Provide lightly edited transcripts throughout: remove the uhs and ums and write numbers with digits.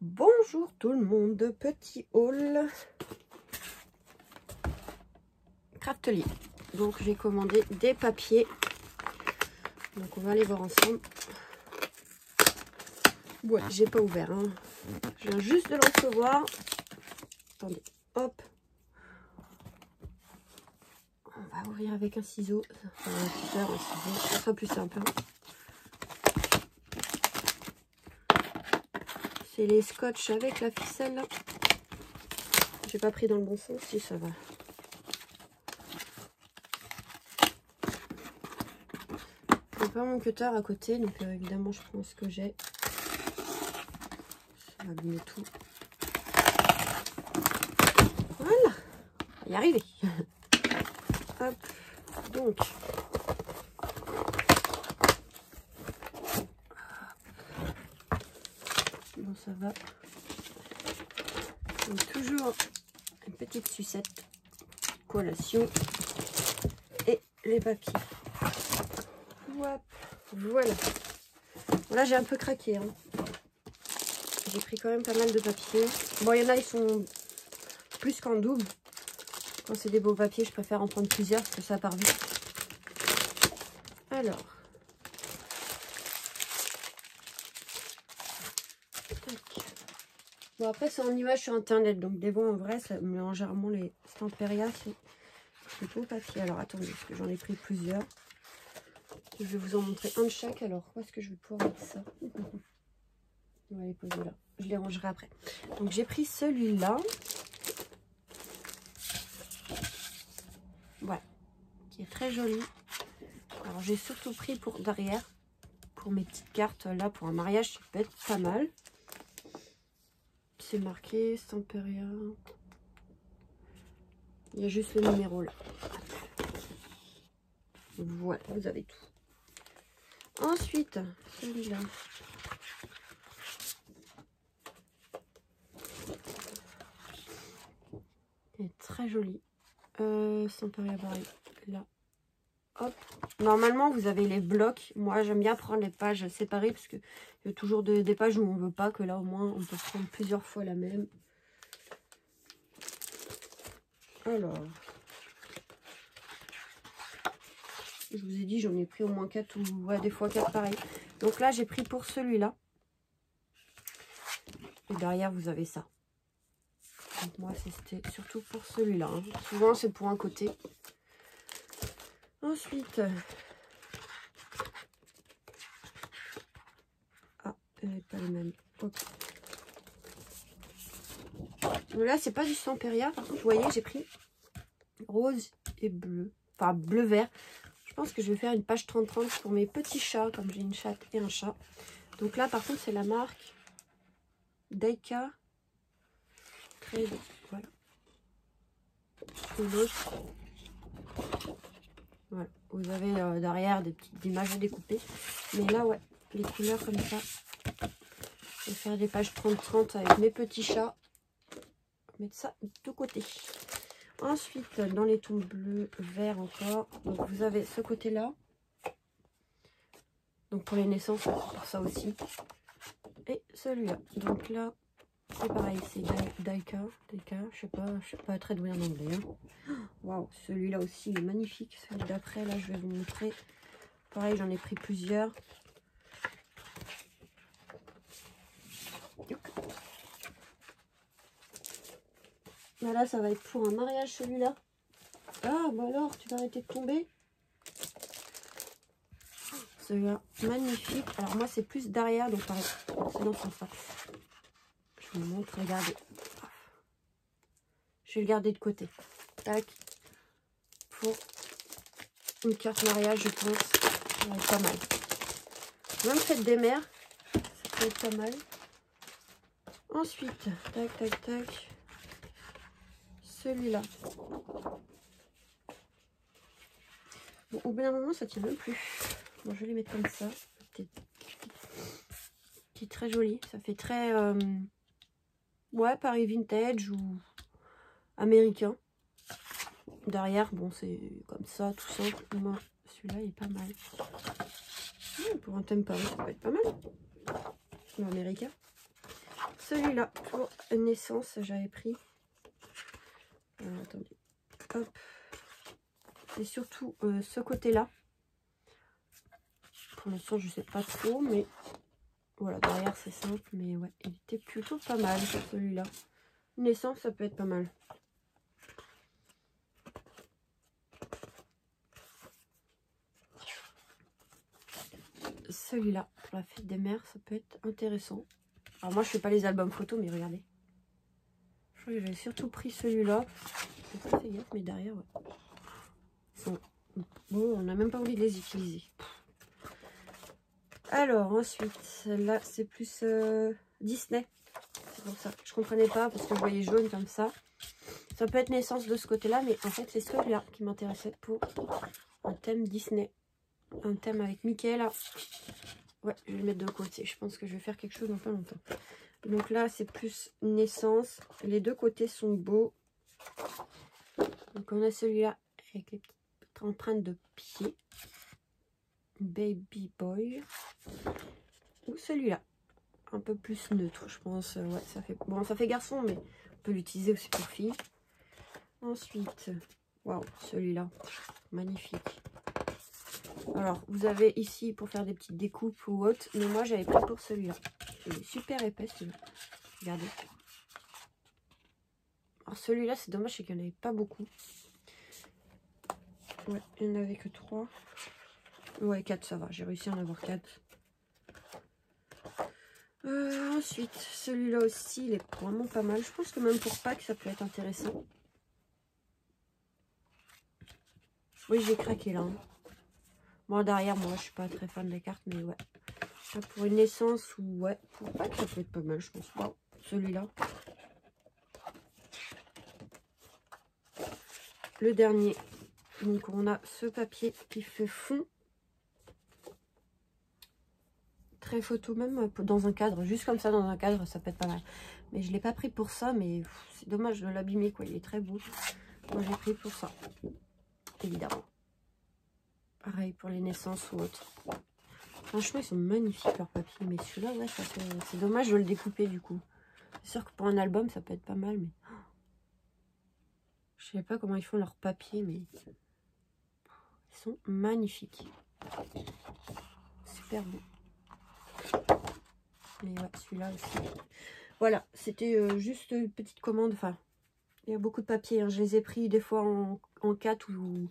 Bonjour tout le monde, petit haul Craftelier. Donc j'ai commandé des papiers. Donc on va aller voir ensemble. Ouais, j'ai pas ouvert. Hein. Je viens juste de le recevoir. Attendez, hop. On va ouvrir avec un ciseau. Enfin, un cutter, un ciseau. Ça sera plus simple. Hein. C'est les scotch avec la ficelle. J'ai pas pris dans le bon sens, si ça va. J'ai pas mon cutter à côté, donc évidemment je prends ce que j'ai. Ça va abîmer tout. Voilà, on va y arriver. Hop, donc. Bon, ça va. Donc toujours une petite sucette, collation et les papiers. Hop, voilà. Bon, là j'ai un peu craqué. Hein. J'ai pris quand même pas mal de papiers. Bon, il y en a, ils sont plus qu'en double. Quand c'est des beaux papiers, je préfère en prendre plusieurs parce que ça part vite. Alors. Tac. Bon, après, c'est en image sur internet. Donc, des bons en vrai, ça mélange rarement les Stamperia. C'est plutôt papier. Alors, attendez, parce que j'en ai pris plusieurs. Je vais vous en montrer un de chaque. Alors, où est-ce que je vais pouvoir mettre ça? On va les poser là. Je les rangerai après. Donc, j'ai pris celui-là. Voilà. Qui est très joli. Alors, j'ai surtout pris pour derrière. Pour mes petites cartes là. Pour un mariage, ça peut être pas mal. C'est marqué Stamperia. Il y a juste le numéro là. Voilà, vous avez tout. Ensuite, celui-là. Il est très joli. Stamperia pareil. Là. Hop. Normalement, vous avez les blocs. Moi, j'aime bien prendre les pages séparées parce qu'il y a toujours des pages où on ne veut pas. Que là, au moins, on peut prendre plusieurs fois la même. Alors. Je vous ai dit, j'en ai pris au moins 4 ou ouais, des fois 4 pareil. Donc là, j'ai pris pour celui-là. Et derrière, vous avez ça. Donc moi, c'était surtout pour celui-là. Hein. Souvent, c'est pour un côté. Ensuite. Ah, elle n'est pas les mêmes. Hop. Donc là, c'est pas du Stamperia. Par contre, vous voyez, j'ai pris rose et bleu. Enfin, bleu-vert. Je pense que je vais faire une page 30-30 pour mes petits chats, comme j'ai une chatte et un chat. Donc là, par contre, c'est la marque Daika. Très beau. Voilà. Et l'autre. Voilà. Vous avez derrière des petites images à découper. Mais là, ouais, les couleurs comme ça. Je vais faire des pages 30-30 avec mes petits chats. Mettre ça de côté. Ensuite, dans les tons bleus, vert encore. Donc, vous avez ce côté-là. Donc, pour les naissances, pour ça aussi. Et celui-là. Donc là, c'est pareil. C'est Daika. Je sais pas très douée en anglais. Hein. Waouh, celui-là aussi, il est magnifique. Celui d'après, là, je vais vous montrer. Pareil, j'en ai pris plusieurs. Là, ça va être pour un mariage, celui-là. Ah, bah alors, tu vas arrêter de tomber. Celui-là, magnifique. Alors, moi, c'est plus derrière, donc pareil. C'est dans ce sens-là. Je vous montre, regardez. Je vais le garder de côté. Tac. Pour une carte mariage, je pense. Ça va être pas mal. Même fête des mères, ça peut être pas mal. Ensuite, tac, tac, tac. Celui-là. Bon, au bout d'un moment, ça tient même plus. Bon, je vais les mettre comme ça. Qui est très joli. Ça fait très... ouais, Paris vintage ou américain. Derrière, bon, c'est comme ça, tout simple. Moi, celui-là, il est pas mal. Pour un thème Paris, ça peut être pas mal. Ou américain. celui-là pour naissance, j'avais pris. Alors, attendez. Hop. Et surtout ce côté-là. Pour l'instant, je sais pas trop, mais voilà, derrière c'est simple, mais ouais, il était plutôt pas mal celui-là. Naissance, ça peut être pas mal. Celui-là, pour la fête des mères, ça peut être intéressant. Alors moi, je fais pas les albums photos, mais regardez. Je crois que j'avais surtout pris celui-là. J'ai pas fait gaffe, mais derrière, ouais. Ils sont... Bon, on n'a même pas envie de les utiliser. Alors, ensuite, là, c'est plus Disney. C'est pour ça. Je comprenais pas, parce que je voyais jaune comme ça. Ça peut être naissance de ce côté-là, mais en fait, c'est celui-là qui m'intéressait pour un thème Disney. Un thème avec Mickey, là. Ouais, je vais le mettre de côté. Je pense que je vais faire quelque chose dans pas longtemps. Donc là, c'est plus naissance. Les deux côtés sont beaux. Donc on a celui-là avec les petites empreintes de pied. Baby Boy. Ou celui-là. Un peu plus neutre, je pense. Ouais, ça fait... Bon, ça fait garçon, mais on peut l'utiliser aussi pour fille. Ensuite, waouh, celui-là. Magnifique. Alors, vous avez ici pour faire des petites découpes ou autres. Mais moi, j'avais pris pour celui-là. Il est super épais, celui-là. Regardez. Alors, celui-là, c'est dommage, c'est qu'il n'y en avait pas beaucoup. Ouais, il n'y en avait que 3. Ouais, 4, ça va. J'ai réussi à en avoir 4. Ensuite, celui-là aussi, il est vraiment pas mal. Je pense que même pour Pâques, ça peut être intéressant. Oui, j'ai craqué là. Hein. Bon, derrière, moi, je suis pas très fan des cartes, mais ouais. Ça pour une naissance ou ouais, pour Pâques, ça peut être pas mal, je pense. Wow, celui-là. Le dernier. Donc, on a ce papier qui fait fond. Très photo, même dans un cadre. Juste comme ça, dans un cadre, ça peut être pas mal. Mais je l'ai pas pris pour ça, mais c'est dommage de l'abîmer, quoi. Il est très beau. Moi, j'ai pris pour ça. Évidemment. Pareil pour les naissances ou autres. Franchement, ils sont magnifiques, leurs papiers. Mais celui-là, ouais, c'est dommage de le découper, du coup. C'est sûr que pour un album, ça peut être pas mal, mais... Je sais pas comment ils font leurs papiers, mais... Ils sont magnifiques. Super beau. Mais ouais, celui-là aussi. Voilà, c'était juste une petite commande. Enfin, il y a beaucoup de papiers. Hein. Je les ai pris des fois en 4 ou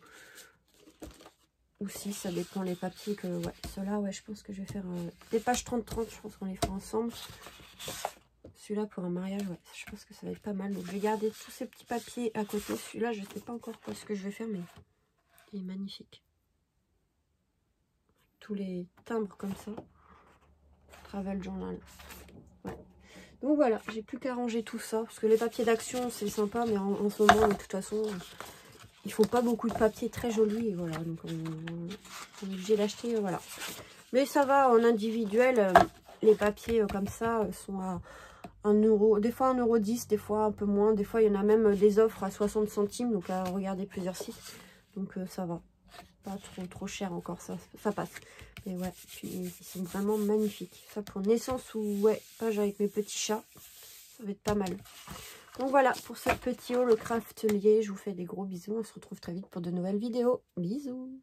6. Ça dépend les papiers que... Ouais, ceux-là, ouais, je pense que je vais faire des pages 30-30. Je pense qu'on les fera ensemble. Celui-là pour un mariage, ouais, je pense que ça va être pas mal. Donc, je vais garder tous ces petits papiers à côté. Celui-là, je sais pas encore ce que je vais faire, mais il est magnifique. Tous les timbres comme ça. Travel Journal. Ouais. Donc voilà, j'ai plus qu'à ranger tout ça. Parce que les papiers d'action, c'est sympa, mais en ce moment, de toute façon, il faut pas beaucoup de papier très joli. Et voilà, donc on est obligé d'acheter, voilà. Mais ça va, en individuel, les papiers comme ça sont à 1 €. Des fois 1,10 €, des fois un peu moins. Des fois, il y en a même des offres à 60 centimes. Donc à regarder plusieurs sites. Donc ça va. Pas trop cher encore, ça passe. Mais ouais, ils sont vraiment magnifiques. Ça pour naissance ou ouais, page avec mes petits chats, ça va être pas mal. Donc voilà, pour ce petit haul craftelier, je vous fais des gros bisous. On se retrouve très vite pour de nouvelles vidéos. Bisous!